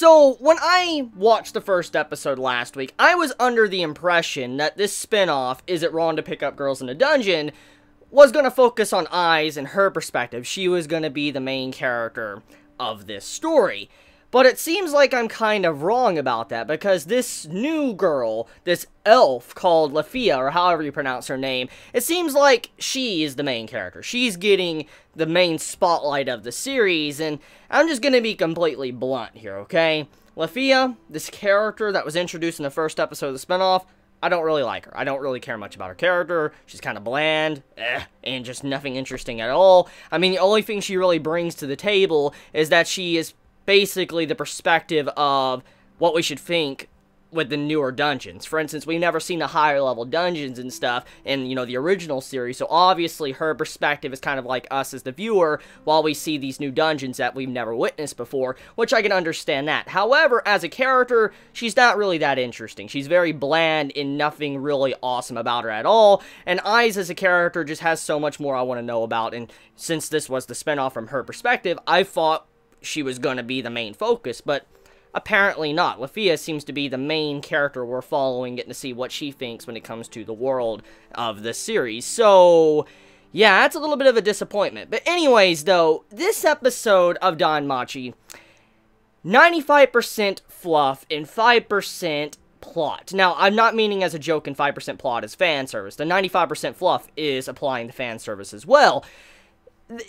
So, when I watched the first episode last week, I was under the impression that this spin-off, Is It Wrong to Pick Up Girls in a Dungeon, was going to focus on Aiz and her perspective. She was going to be the main character of this story. But it seems like I'm kind of wrong about that, because this new girl, this elf called Lafia, or however you pronounce her name, it seems like she is the main character. She's getting the main spotlight of the series, and I'm just going to be completely blunt here, okay? Lafia, this character that was introduced in the first episode of the spinoff, I don't really like her. I don't really care much about her character. She's kind of bland, and just nothing interesting at all. I mean, the only thing she really brings to the table is that she is basically the perspective of what we should think with the newer dungeons. For instance, we've never seen the higher level dungeons and stuff in, you know, the original series, so obviously her perspective is kind of like us as the viewer while we see these new dungeons that we've never witnessed before, which I can understand that. However, as a character, she's not really that interesting. She's very bland and nothing really awesome about her at all, and Aiz as a character just has so much more I want to know about, and since this was the spinoff from her perspective, I thought she was going to be the main focus, but apparently not. Lafia seems to be the main character we're following, getting to see what she thinks when it comes to the world of the series. So, yeah, that's a little bit of a disappointment. But anyways, though, this episode of Danmachi, 95% fluff and 5% plot. Now, I'm not meaning as a joke and 5% plot as fan service. The 95% fluff is applying to fan service as well.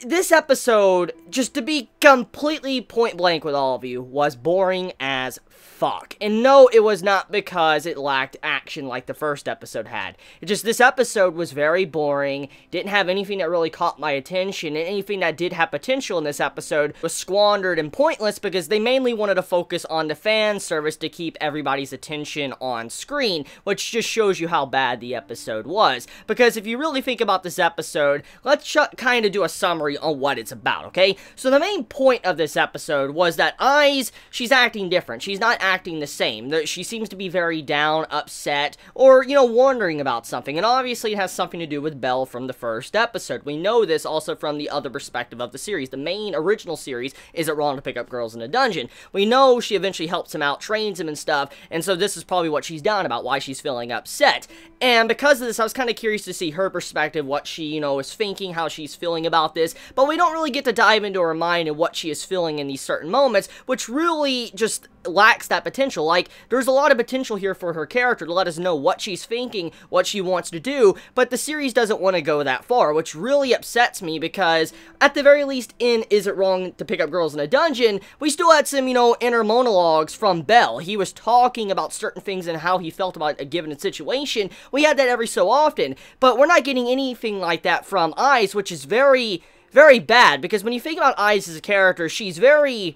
This episode, just to be completely point blank with all of you, was boring as fuck. And no, it was not because it lacked action like the first episode had. It just, this episode was very boring, didn't have anything that really caught my attention, and anything that did have potential in this episode was squandered and pointless because they mainly wanted to focus on the fan service to keep everybody's attention on screen, which just shows you how bad the episode was. Because if you really think about this episode, let's kind of do a summary on what it's about, okay? So the main point of this episode was that Aiz, she's acting different. She's not acting the same. She seems to be very down, upset, or, you know, wondering about something. And obviously it has something to do with Belle from the first episode. We know this also from the other perspective of the series. The main original series, Is It Wrong to Pick Up Girls in a Dungeon? We know she eventually helps him out, trains him and stuff, and so this is probably what she's down about, why she's feeling upset. And because of this, I was kind of curious to see her perspective, what she, you know, is thinking, how she's feeling about this, but we don't really get to dive into her mind and what she is feeling in these certain moments, which really just lacks that potential. Like, there's a lot of potential here for her character to let us know what she's thinking, what she wants to do, but the series doesn't want to go that far, which really upsets me because, at the very least, in Is It Wrong to Pick Up Girls in a Dungeon, we still had some, you know, inner monologues from Belle. He was talking about certain things and how he felt about a given situation. We had that every so often, but we're not getting anything like that from Aiz, which is very, very bad, because when you think about Aiz as a character, she's very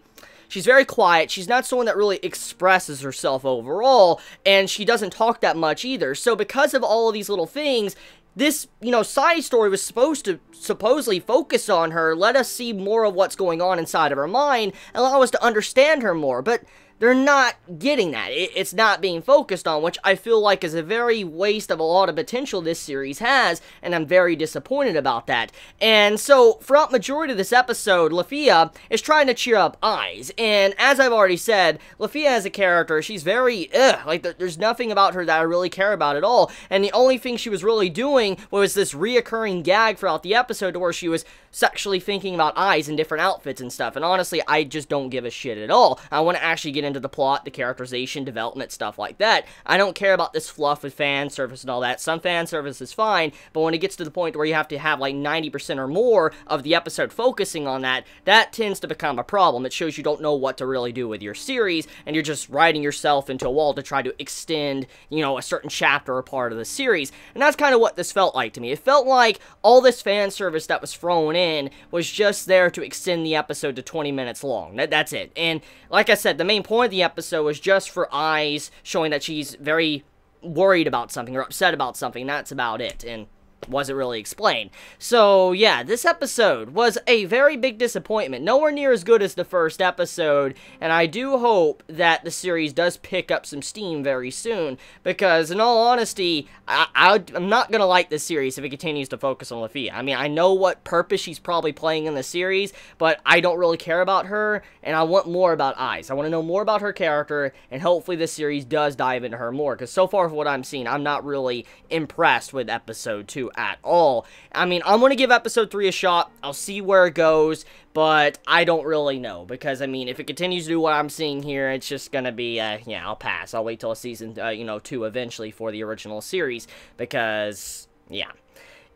quiet. She's not someone that really expresses herself overall, and she doesn't talk that much either. So because of all of these little things, this, you know, side story was supposed to supposedly focus on her, let us see more of what's going on inside of her mind, and allow us to understand her more, but they're not getting that. It's not being focused on, which I feel like is a very waste of a lot of potential this series has, and I'm very disappointed about that. And so, throughout majority of this episode, Lafia is trying to cheer up Aiz, and as I've already said, Lafia as a character, she's very, like, there's nothing about her that I really care about at all, and the only thing she was really doing was this reoccurring gag throughout the episode where she was sexually thinking about Aiz in different outfits and stuff, and honestly, I just don't give a shit at all. I want to actually get into the plot, the characterization, development, stuff like that. I don't care about this fluff with fan service and all that. Some fan service is fine, but when it gets to the point where you have to have like 90% or more of the episode focusing on that, that tends to become a problem. It shows you don't know what to really do with your series, and you're just writing yourself into a wall to try to extend, you know, a certain chapter or part of the series, and that's kind of what this felt like to me. It felt like all this fan service that was thrown in was just there to extend the episode to 20 minutes long. That's it. And like I said, the main point of the episode was just for Aiz, showing that she's very worried about something or upset about something. That's about it. And wasn't really explained. So, yeah, this episode was a very big disappointment. Nowhere near as good as the first episode, and I do hope that the series does pick up some steam very soon, because, in all honesty, I'm not gonna like this series if it continues to focus on Lafia. I mean, I know what purpose she's probably playing in the series, but I don't really care about her, and I want more about Ice. I want to know more about her character, and hopefully this series does dive into her more, because so far from what I'm seeing, I'm not really impressed with episode 2 at all. I mean, I'm going to give episode 3 a shot. I'll see where it goes, but I don't really know, because, I mean, if it continues to do what I'm seeing here, it's just going to be, yeah, I'll pass. I'll wait till season, 2 eventually for the original series, because, yeah.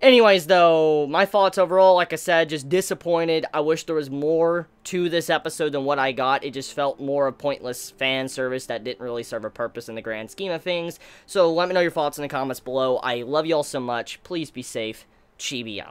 Anyways, though, my thoughts overall, like I said, just disappointed. I wish there was more to this episode than what I got. It just felt more a pointless fan service that didn't really serve a purpose in the grand scheme of things. So let me know your thoughts in the comments below. I love y'all so much. Please be safe. Chibi out.